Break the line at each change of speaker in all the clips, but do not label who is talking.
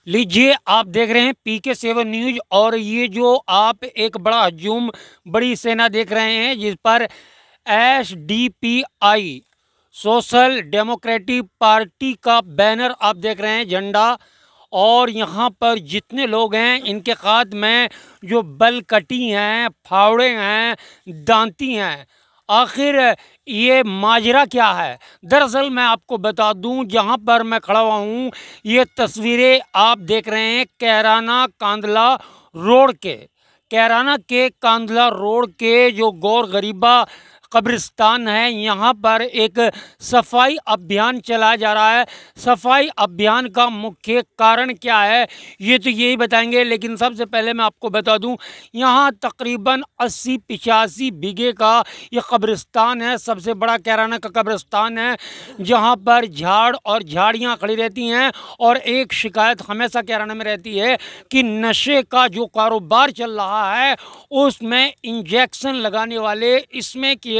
लीजिए, आप देख रहे हैं PK7 न्यूज और ये जो आप एक बड़ा हजूम, बड़ी सेना देख रहे हैं जिस पर SDPI सोशल डेमोक्रेटिक पार्टी का बैनर आप देख रहे हैं, झंडा। और यहाँ पर जितने लोग हैं इनके हाथ में जो बलकटी हैं, फावड़े हैं, दांती हैं। आखिर ये माजरा क्या है? दरअसल मैं आपको बता दूं, जहां पर मैं खड़ा हुआ हूं, ये तस्वीरें आप देख रहे हैं कैराना कांदला रोड के, कैराना के कांदला रोड के जो गौर गरीबा कब्रिस्तान है, यहाँ पर एक सफाई अभियान चलाया जा रहा है। सफाई अभियान का मुख्य कारण क्या है ये तो यही बताएंगे, लेकिन सबसे पहले मैं आपको बता दूं, यहाँ तकरीबन 80-85 बीघे का ये कब्रिस्तान है। सबसे बड़ा कैराना का कब्रिस्तान है जहाँ पर झाड़ और झाड़ियाँ खड़ी रहती हैं। और एक शिकायत हमेशा कैराना में रहती है कि नशे का जो कारोबार चल रहा है उसमें इंजेक्शन लगाने वाले इसमें किए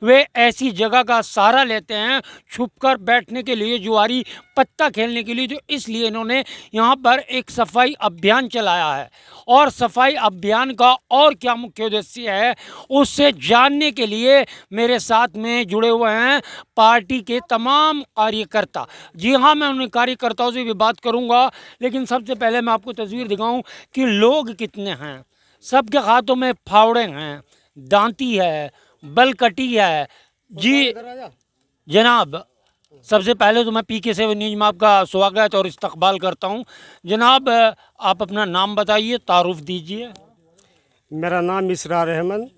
वे ऐसी जगह का सहारा लेते हैं छुपकर बैठने के लिए, जुआरी पत्ता खेलने के लिए। तो इसलिए इन्होंने यहाँ पर एक सफाई अभियान चलाया है। और सफाई अभियान का और क्या मुख्य उद्देश्य है उससे जानने के लिए मेरे साथ में जुड़े हुए हैं पार्टी के तमाम कार्यकर्ता। जी हाँ, मैं उन कार्यकर्ताओं से भी बात करूँगा, लेकिन सबसे पहले मैं आपको तस्वीर दिखाऊँ कि लोग कितने हैं। सबके हाथों में फावड़े हैं, दांती है, बलकटी है। जी जनाब, सबसे पहले तो मैं PK7 न्यूज़ में आपका स्वागत और इस्तकबाल करता हूं। जनाब, आप अपना नाम बताइए, तारुफ दीजिए।
मेरा नाम इसरार अहमद,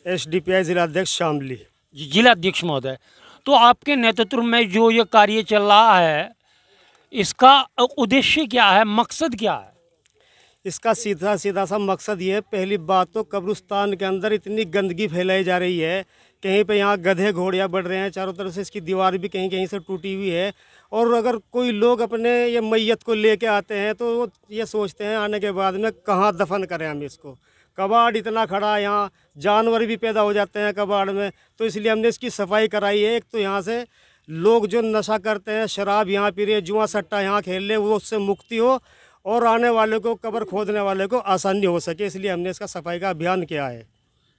SDPI जिला अध्यक्ष शामली।
जिला अध्यक्ष महोदय, तो आपके नेतृत्व में जो ये कार्य चल रहा है इसका उद्देश्य क्या है, मकसद क्या है?
इसका सीधा सीधा सा मकसद ये है, पहली बात तो कब्रिस्तान के अंदर इतनी गंदगी फैलाई जा रही है। कहीं पे यहाँ गधे घोड़ियाँ बढ़ रहे हैं, चारों तरफ से इसकी दीवार भी कहीं कहीं से टूटी हुई है। और अगर कोई लोग अपने ये मैयत को लेके आते हैं तो वो ये सोचते हैं आने के बाद में कहाँ दफन करें हम इसको। कबाड़ इतना खड़ा है, यहाँ जानवर भी पैदा हो जाते हैं कबाड़ में। तो इसलिए हमने इसकी सफाई कराई है। एक तो यहाँ से लोग जो नशा करते हैं, शराब यहाँ पी रहे, जुआ सट्टा यहाँ खेल रहे, वो उससे मुक्ति हो और आने वाले को, कब्र खोदने वाले को आसानी हो सके, इसलिए हमने इसका सफाई का अभियान किया है।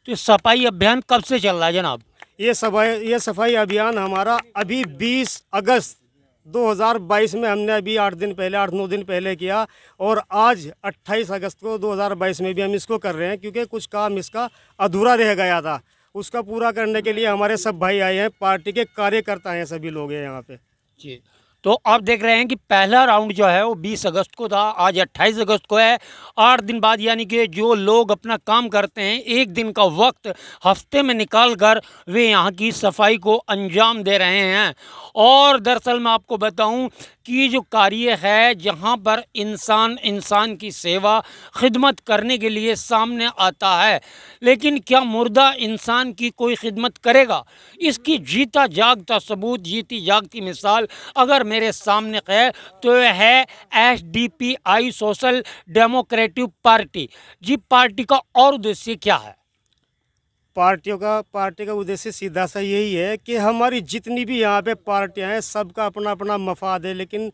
तो सफाई अभियान कब से चल रहा है जनाब?
ये सफाई अभियान हमारा अभी 20 अगस्त 2022 में हमने अभी 8-9 दिन पहले किया। और आज 28 अगस्त को 2022 में भी हम इसको कर रहे हैं, क्योंकि कुछ काम इसका अधूरा रह गया था। उसका पूरा करने के लिए हमारे सब भाई आए हैं, पार्टी के कार्यकर्ता हैं, सभी लोग हैं यहाँ पे।
जी, तो आप देख रहे हैं कि पहला राउंड जो है वो 20 अगस्त को था, आज 28 अगस्त को है। 8 दिन बाद, यानी कि जो लोग अपना काम करते हैं एक दिन का वक्त हफ्ते में निकाल कर वे यहाँ की सफाई को अंजाम दे रहे हैं। और दरअसल मैं आपको बताऊं कि जो कार्य है जहाँ पर इंसान की सेवा खिदमत करने के लिए सामने आता है, लेकिन क्या मुर्दा इंसान की कोई खिदमत करेगा? इसकी जीता जागता सबूत, जीती जागती मिसाल अगर मेरे सामने है तो यह है SDPI सोशल डेमोक्रेटिक पार्टी। जी, पार्टी का और उद्देश्य क्या है?
पार्टी का उद्देश्य सीधा सा यही है कि हमारी जितनी भी यहाँ पे पार्टियां हैं सबका अपना अपना मफाद है, लेकिन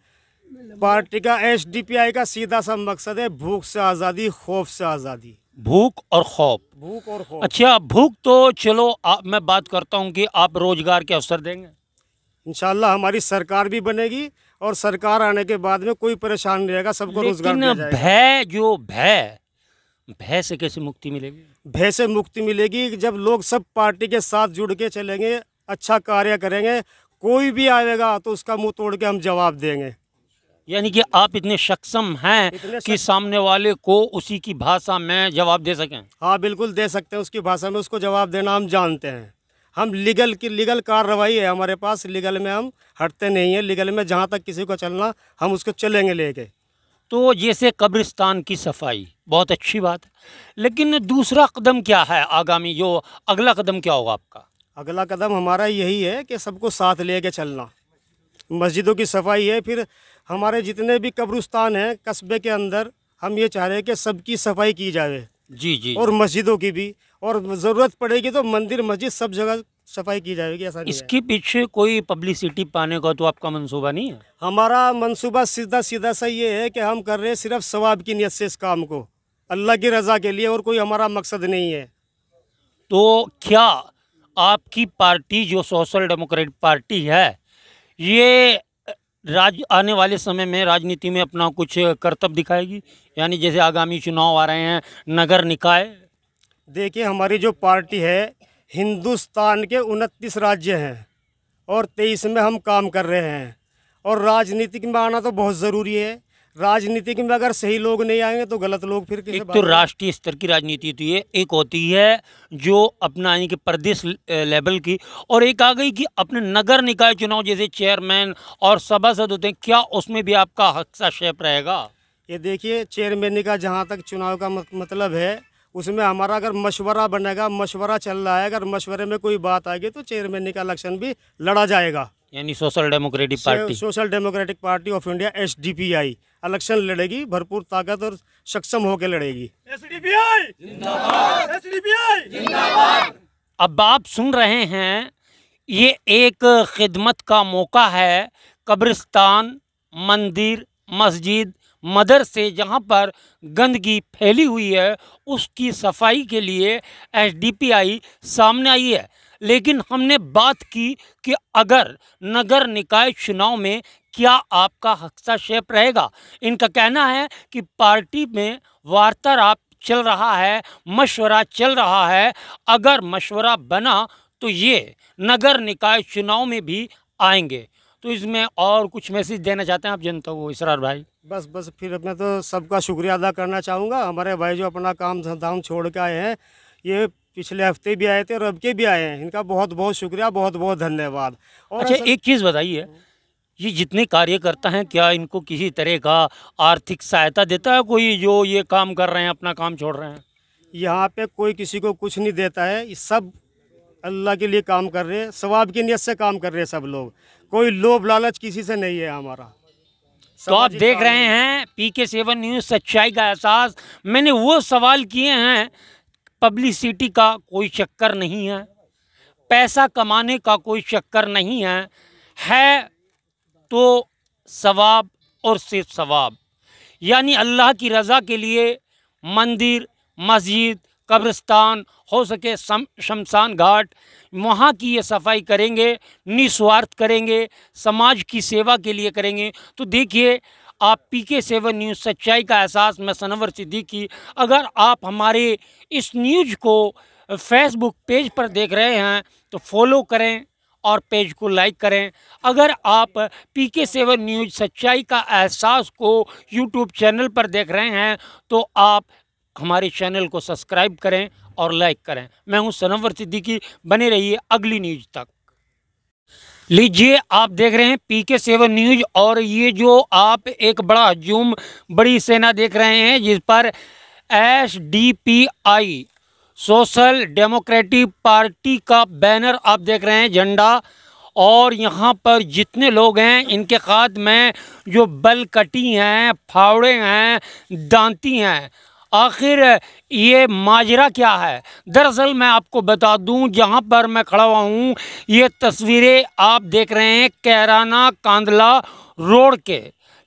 पार्टी का SDPI का सीधा सा मकसद है भूख से आज़ादी, खौफ से आज़ादी।
भूख और खौफ।
भूख और खौफ।
अच्छा, भूख तो चलो मैं बात करता हूँ कि आप रोजगार के अवसर देंगे।
इंशाल्लाह हमारी सरकार भी बनेगी और सरकार आने के बाद में कोई परेशान नहीं रहेगा, सबको रोजगार दिया जाएगा।
भय से कैसे मुक्ति मिलेगी?
भय से मुक्ति मिलेगी जब लोग सब पार्टी के साथ जुड़ के चलेंगे, अच्छा कार्य करेंगे। कोई भी आएगा तो उसका मुंह तोड़ के हम जवाब देंगे।
यानी कि आप इतने सक्षम हैं कि सामने वाले को उसी की भाषा में जवाब दे सकें?
हाँ, बिल्कुल दे सकते हैं, उसकी भाषा में उसको जवाब देना हम जानते हैं। हम लीगल कार्रवाई है हमारे पास, लीगल में हम हटते नहीं हैं। लीगल में जहाँ तक किसी को चलना हम उसको चलेंगे लेके।
तो जैसे कब्रिस्तान की सफाई बहुत अच्छी बात है, लेकिन दूसरा कदम क्या है आगामी, जो अगला कदम क्या होगा आपका?
अगला कदम हमारा यही है कि सबको साथ लेके चलना। मस्जिदों की सफाई है, फिर हमारे जितने भी कब्रिस्तान हैं कस्बे के अंदर, हम ये चाह रहे हैं कि सबकी सफाई की जाए।
जी जी।
और मस्जिदों की भी, और ज़रूरत पड़ेगी तो मंदिर मस्जिद सब जगह सफाई की जाएगी, ऐसा नहीं है।
इसके पीछे कोई पब्लिसिटी पाने का तो आपका मंसूबा नहीं है?
हमारा मंसूबा सीधा सीधा सा ये है कि हम कर रहे हैं सिर्फ सवाब की नियत से इस काम को, अल्लाह की रज़ा के लिए, और कोई हमारा मकसद नहीं है।
तो क्या आपकी पार्टी जो सोशल डेमोक्रेटिक पार्टी है ये आने वाले समय में राजनीति में अपना कुछ करतब दिखाएगी? यानी जैसे आगामी चुनाव आ रहे हैं, नगर निकाय।
देखिए, हमारी जो पार्टी है, हिंदुस्तान के 29 राज्य हैं और 23 में हम काम कर रहे हैं, और राजनीतिक में आना तो बहुत ज़रूरी है। राजनीतिक में अगर सही लोग नहीं आएंगे तो गलत लोग फिर किसे
एक तो
बात।
राष्ट्रीय स्तर की राजनीति होती है, एक होती है जो अपना यानी कि प्रदेश लेवल की, और एक आ गई कि अपने नगर निकाय चुनाव जैसे चेयरमैन और सभासद होते हैं, क्या उसमें भी आपका हस्तक्षेप रहेगा?
ये देखिए, चेयरमैन का जहाँ तक चुनाव का मतलब है, उसमें हमारा अगर मशवरा बनेगा, मशवरा चल रहा है, अगर मशवरे में कोई बात आएगी तो चेयरमैन का इलेक्शन भी लड़ा जाएगा।
यानी social democratic party,
social democratic party of India SDPI election लड़ेगी, भरपूर ताकत और सक्षम होकर लड़ेगी। SDPI जिंदाबाद, SDPI जिंदाबाद।
अब आप सुन रहे हैं, ये एक खिदमत का मौका है। कब्रिस्तान, मंदिर, मस्जिद, मदरसे जहाँ पर गंदगी फैली हुई है उसकी सफाई के लिए SDPI सामने आई है। लेकिन हमने बात की कि अगर नगर निकाय चुनाव में क्या आपका हस्तक्षेप रहेगा। इनका कहना है कि पार्टी में वार्तालाप चल रहा है, मशवरा चल रहा है, अगर मशवरा बना तो ये नगर निकाय चुनाव में भी आएंगे। तो इसमें और कुछ मैसेज देना चाहते हैं आप जनता को इसरार भाई?
बस फिर मैं तो सबका शुक्रिया अदा करना चाहूँगा। हमारे भाई जो अपना काम धाम छोड़ के आए हैं, ये पिछले हफ्ते भी आए थे और अब के भी आए हैं, इनका बहुत बहुत शुक्रिया, बहुत बहुत धन्यवाद। और
अच्छा, एक चीज़ बताइए, ये जितने कार्यकर्ता हैं क्या इनको किसी तरह का आर्थिक सहायता देता है कोई, जो ये काम कर रहे हैं, अपना काम छोड़ रहे हैं?
यहाँ पे कोई किसी को कुछ नहीं देता है, ये सब अल्लाह के लिए काम कर रहे हैं, सवाब की नियत से काम कर रहे हैं सब लोग, कोई लोभ लालच किसी से नहीं है हमारा।
तो आप देख रहे हैं PK7 न्यूज़, सच्चाई का एहसास। मैंने वो सवाल किए हैं, पब्लिसिटी का कोई चक्कर नहीं है, पैसा कमाने का कोई चक्कर नहीं है तो सवाब और सिर्फ सवाब, यानी अल्लाह की रज़ा के लिए मंदिर, मस्जिद, कब्रिस्तान, हो सके शमशान घाट, वहाँ की ये सफाई करेंगे, निस्वार्थ करेंगे, समाज की सेवा के लिए करेंगे। तो देखिए, आप PK7 न्यूज़, सच्चाई का एहसास, मैं सनवर सिद्दीकी। अगर आप हमारे इस न्यूज़ को फेसबुक पेज पर देख रहे हैं तो फॉलो करें और पेज को लाइक करें। अगर आप PK7 न्यूज़, सच्चाई का एहसास को यूट्यूब चैनल पर देख रहे हैं तो आप हमारे चैनल को सब्सक्राइब करें और लाइक करें। मैं हूं सनवर सिद्दीकी, बने रहिए अगली न्यूज़ तक। लीजिए, आप देख रहे हैं PK7 न्यूज़, और ये जो आप एक बड़ा हजूम, बड़ी सेना देख रहे हैं जिस पर SDPI सोशल डेमोक्रेटिक पार्टी का बैनर आप देख रहे हैं, झंडा, और यहाँ पर जितने लोग हैं इनके हाथ में जो बलकटी हैं, फावड़े हैं, दांती हैं। आखिर ये माजरा क्या है? दरअसल मैं आपको बता दूं, जहाँ पर मैं खड़ा हुआ हूँ, ये तस्वीरें आप देख रहे हैं कैराना कांदला रोड के,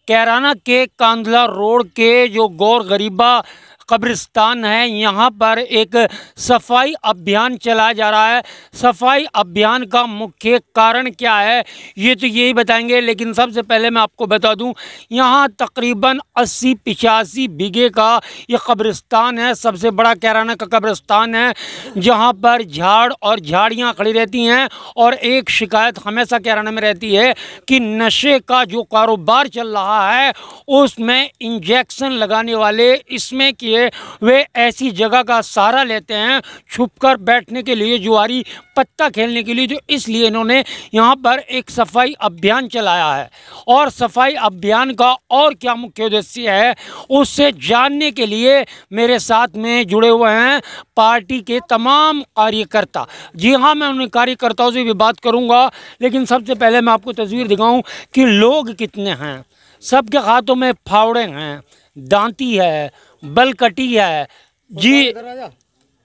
कैराना के कांदला रोड के जो गौर गरीबा कब्रिस्तान है, यहाँ पर एक सफाई अभियान चलाया जा रहा है। सफाई अभियान का मुख्य कारण क्या है ये तो यही बताएंगे, लेकिन सबसे पहले मैं आपको बता दूं, यहाँ तकरीबन 80-85 बीघे का ये कब्रिस्तान है, सबसे बड़ा कैराना का कब्रिस्तान है, जहाँ पर झाड़ और झाड़ियाँ खड़ी रहती हैं। और एक शिकायत हमेशा कैराना में रहती है कि नशे का जो कारोबार चल रहा है उसमें इंजेक्शन लगाने वाले इसमें किए वे ऐसी जगह का सहारा लेते हैं छुपकर बैठने के लिए, जुआरी पत्ता खेलने के लिए, जो इसलिए इन्होंने यहाँ पर एक सफाई अभियान चलाया है। और सफाई अभियान का और क्या मुख्य उद्देश्य है उससे जानने के लिए मेरे साथ में जुड़े हुए हैं पार्टी के तमाम कार्यकर्ता। जी हाँ, मैं उन कार्यकर्ताओं से भी बात करूँगा, लेकिन सबसे पहले मैं आपको तस्वीर दिखाऊँ कि लोग कितने हैं। सबके हाथों में फावड़े हैं, दांती है, बलकटी है। जी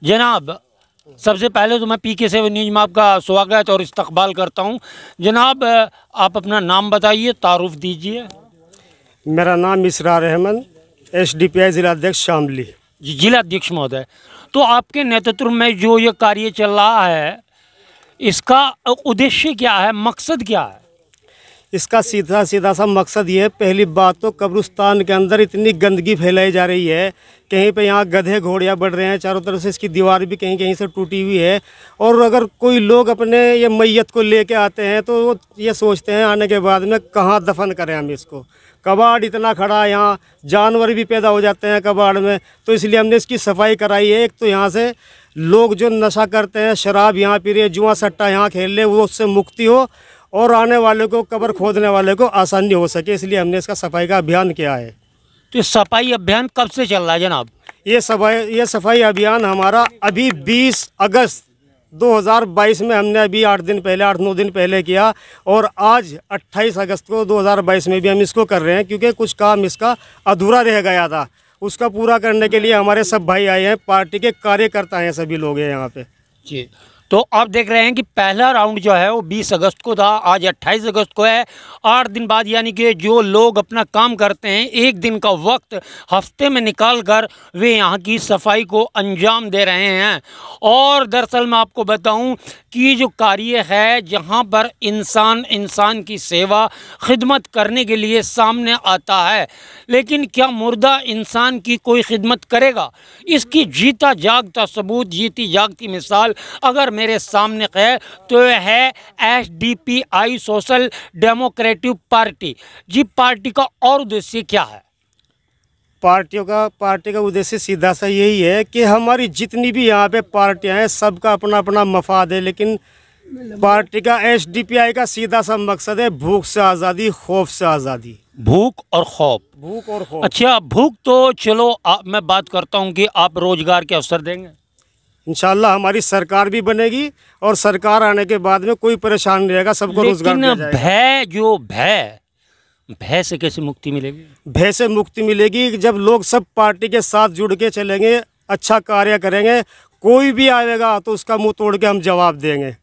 जनाब, सबसे पहले तो मैं PK7 न्यूज़ में आपका स्वागत और इस्तकबाल करता हूं। जनाब, आप अपना नाम बताइए, तारुफ दीजिए।
मेरा नाम इसरार अहमद, SDPI जिला अध्यक्ष शामली।
जी, जिला अध्यक्ष महोदय, तो आपके नेतृत्व में जो ये कार्य चल रहा है, इसका उद्देश्य क्या है, मकसद क्या है?
इसका सीधा सीधा सा मकसद ये है, पहली बात तो कब्रिस्तान के अंदर इतनी गंदगी फैलाई जा रही है, कहीं पे यहाँ गधे घोड़ियाँ बढ़ रहे हैं, चारों तरफ से इसकी दीवार भी कहीं कहीं से टूटी हुई है। और अगर कोई लोग अपने ये मैयत को लेके आते हैं तो वो ये सोचते हैं आने के बाद में कहाँ दफन करें हम इसको। कबाड़ इतना खड़ा है, यहाँ जानवर भी पैदा हो जाते हैं कबाड़ में, तो इसलिए हमने इसकी सफाई कराई है। एक तो यहाँ से लोग जो नशा करते हैं, शराब यहाँ पी रहे, जुआ सट्टा यहाँ खेल रहे, वो उससे मुक्ति हो और आने वाले को, कब्र खोदने वाले को आसानी हो सके, इसलिए हमने इसका सफाई का अभियान किया है।
तो सफाई अभियान कब से चल रहा है जनाब?
ये सफाई अभियान हमारा अभी 20 अगस्त 2022 में हमने अभी 8-9 दिन पहले किया, और आज 28 अगस्त को 2022 में भी हम इसको कर रहे हैं, क्योंकि कुछ काम इसका अधूरा रह गया था। उसका पूरा करने के लिए हमारे सब भाई आए हैं, पार्टी के कार्यकर्ता हैं, सभी लोग हैं यहाँ पे।
जी, तो आप देख रहे हैं कि पहला राउंड जो है वो 20 अगस्त को था, आज 28 अगस्त को है। 8 दिन बाद, यानी कि जो लोग अपना काम करते हैं, एक दिन का वक्त हफ्ते में निकाल कर वे यहाँ की सफाई को अंजाम दे रहे हैं। और दरअसल मैं आपको बताऊं कि जो कार्य है, जहाँ पर इंसान की सेवा खिदमत करने के लिए सामने आता है, लेकिन क्या मुर्दा इंसान की कोई खिदमत करेगा? इसकी जीता जागता सबूत, जीती जागती मिसाल अगर मेरे सामने है तो यह है SDPI सोशल डेमोक्रेटिक पार्टी। जी, पार्टी का और उद्देश्य क्या है?
पार्टी का उद्देश्य सीधा सा यही है कि हमारी जितनी भी यहाँ पे पार्टियां हैं, सबका अपना अपना मफाद है, लेकिन पार्टी का, SDPI का सीधा सा मकसद है भूख से आज़ादी, खौफ से आज़ादी।
भूख और खौफ। अच्छा, भूख तो चलो मैं बात करता हूँ कि आप रोजगार के अवसर देंगे?
इंशाल्लाह हमारी सरकार भी बनेगी, और सरकार आने के बाद में कोई परेशान नहीं रहेगा, सबको रोजगार दिया जाएगा। भय से कैसे मुक्ति मिलेगी? भय से मुक्ति मिलेगी जब लोग सब पार्टी के साथ जुड़ के चलेंगे, अच्छा कार्य करेंगे, कोई भी आएगा तो उसका मुंह तोड़ के हम जवाब देंगे।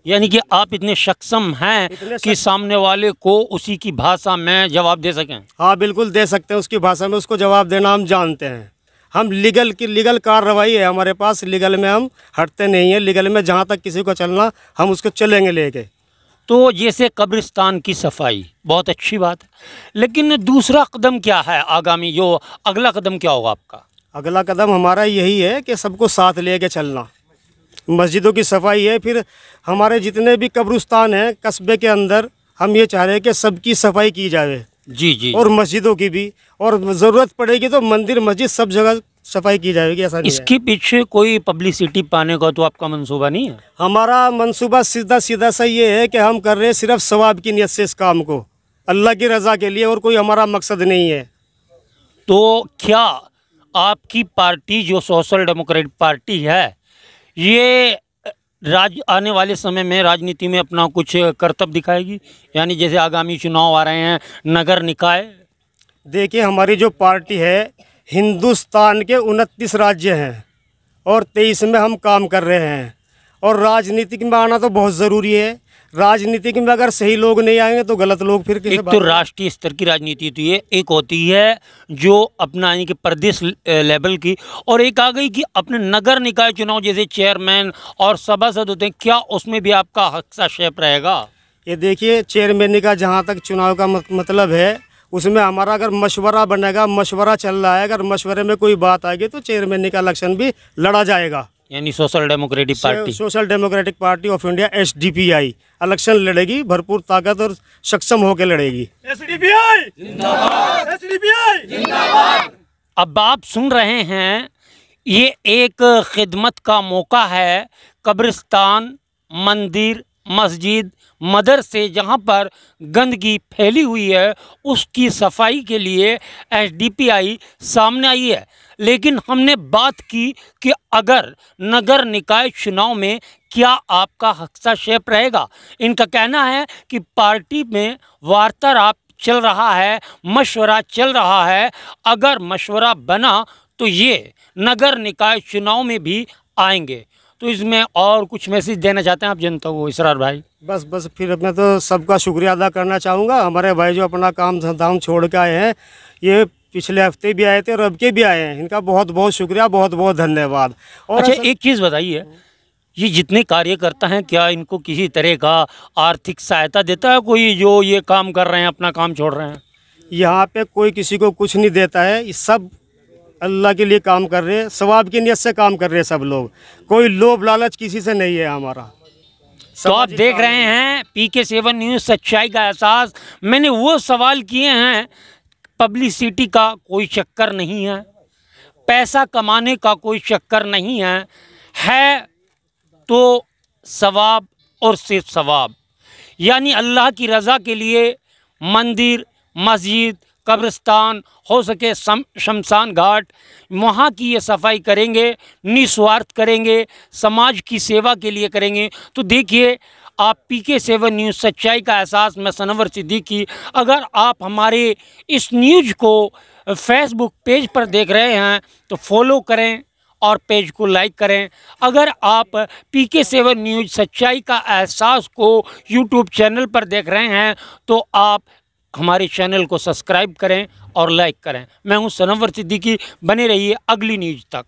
यानी कि आप इतने सक्षम हैं कि सामने वाले को उसी की भाषा में जवाब दे सकें? हाँ,
बिल्कुल दे सकते हैं, उसकी भाषा में उसको जवाब देना हम जानते हैं। हम लीगल कार्रवाई है हमारे पास, लीगल में हम हटते नहीं हैं, लीगल में जहाँ तक किसी को चलना हम उसको चलेंगे लेके।
तो जैसे कब्रिस्तान की सफाई बहुत अच्छी बात है, लेकिन दूसरा कदम क्या है आगामी, जो अगला कदम क्या होगा आपका?
अगला कदम हमारा यही है कि सबको साथ लेके चलना। मस्जिदों की सफाई है, फिर हमारे जितने भी कब्रिस्तान हैं कस्बे के अंदर, हम ये चाह रहे हैं कि सबकी सफाई की जाए।
जी।
और मस्जिदों की भी, और ज़रूरत पड़ेगी तो मंदिर मस्जिद सब जगह सफाई की जाएगी। ऐसा नहीं
इसके पीछे कोई पब्लिसिटी पाने का तो आपका मंसूबा नहीं है?
हमारा मंसूबा सीधा सा ये है कि हम कर रहे हैं सिर्फ सवाब की नियत से इस काम को, अल्लाह की रज़ा के लिए, और कोई हमारा मकसद नहीं है।
तो क्या आपकी पार्टी जो सोशल डेमोक्रेटिक पार्टी है, ये आने वाले समय में राजनीति में अपना कुछ कर्तव्य दिखाएगी? यानी जैसे आगामी चुनाव आ रहे हैं, नगर निकाय।
देखिए, हमारी जो पार्टी है, हिंदुस्तान के 29 राज्य हैं और 23 में हम काम कर रहे हैं, और राजनीतिक में आना तो बहुत ज़रूरी है। राजनीतिक में अगर सही लोग नहीं आएंगे तो गलत लोग फिर
एक तो राष्ट्रीय स्तर की राजनीति होती है, एक होती है जो अपना यानी कि प्रदेश लेवल की, और एक आ गई कि अपने नगर निकाय चुनाव जैसे चेयरमैन और सभासद होते हैं, क्या उसमें भी आपका हस्तक्षेप रहेगा?
ये देखिए, चेयरमैन का जहाँ तक चुनाव का मतलब है, उसमें हमारा अगर मशवरा बनेगा, मशवरा चल रहा है, अगर मशवरे में कोई बात आएगी तो चेयरमैन का इलेक्शन भी लड़ा जाएगा।
यानी social democratic party
of India SDPI election लड़ेगी, भरपूर ताकत और सक्षम होकर लड़ेगी। SDPI जिंदाबाद, SDPI जिंदाबाद।
अब आप सुन रहे हैं, ये एक खिदमत का मौका है। कब्रिस्तान, मंदिर, मस्जिद, मदरसे जहाँ पर गंदगी फैली हुई है, उसकी सफाई के लिए SDPI सामने आई है। लेकिन हमने बात की कि अगर नगर निकाय चुनाव में क्या आपका हस्तक्षेप रहेगा। इनका कहना है कि पार्टी में वार्तालाप चल रहा है, मशवरा चल रहा है, अगर मशवरा बना तो ये नगर निकाय चुनाव में भी आएंगे। तो इसमें और कुछ मैसेज देना चाहते हैं आप जनता को इसरार भाई?
बस फिर मैं तो सबका शुक्रिया अदा करना चाहूँगा। हमारे भाई जो अपना काम धाम छोड़ के आए हैं, ये पिछले हफ्ते भी आए थे और अब के भी आए हैं, इनका बहुत बहुत शुक्रिया, बहुत बहुत धन्यवाद। और
अच्छा, एक चीज़ बताइए, ये जितने कार्यकर्ता हैं क्या इनको किसी तरह का आर्थिक सहायता देता है कोई, जो ये काम कर रहे हैं, अपना काम छोड़ रहे हैं?
यहाँ पे कोई किसी को कुछ नहीं देता है, ये सब अल्लाह के लिए काम कर रहे हैं, सवाब की नीयत से काम कर रहे हैं सब लोग। कोई लोभ लालच किसी से नहीं है हमारा।
तो आप देख रहे हैं PK7 न्यूज़, सच्चाई का एहसास। मैंने वो सवाल किए हैं, पब्लिसिटी का कोई चक्कर नहीं है, पैसा कमाने का कोई चक्कर नहीं है तो सवाब और सिर्फ सवाब, यानी अल्लाह की रज़ा के लिए मंदिर, मस्जिद, कब्रिस्तान, हो सके शमशान घाट, वहाँ की ये सफाई करेंगे, निस्वार्थ करेंगे, समाज की सेवा के लिए करेंगे। तो देखिए आप PK7 न्यूज़, सच्चाई का एहसास में सनवर सिद्दीकी, अगर आप हमारे इस न्यूज़ को फेसबुक पेज पर देख रहे हैं तो फॉलो करें और पेज को लाइक करें। अगर आप PK7 न्यूज़, सच्चाई का एहसास को यूट्यूब चैनल पर देख रहे हैं तो आप हमारे चैनल को सब्सक्राइब करें और लाइक करें। मैं हूं सनवर सिद्दीकी, बने रहिए अगली न्यूज़ तक।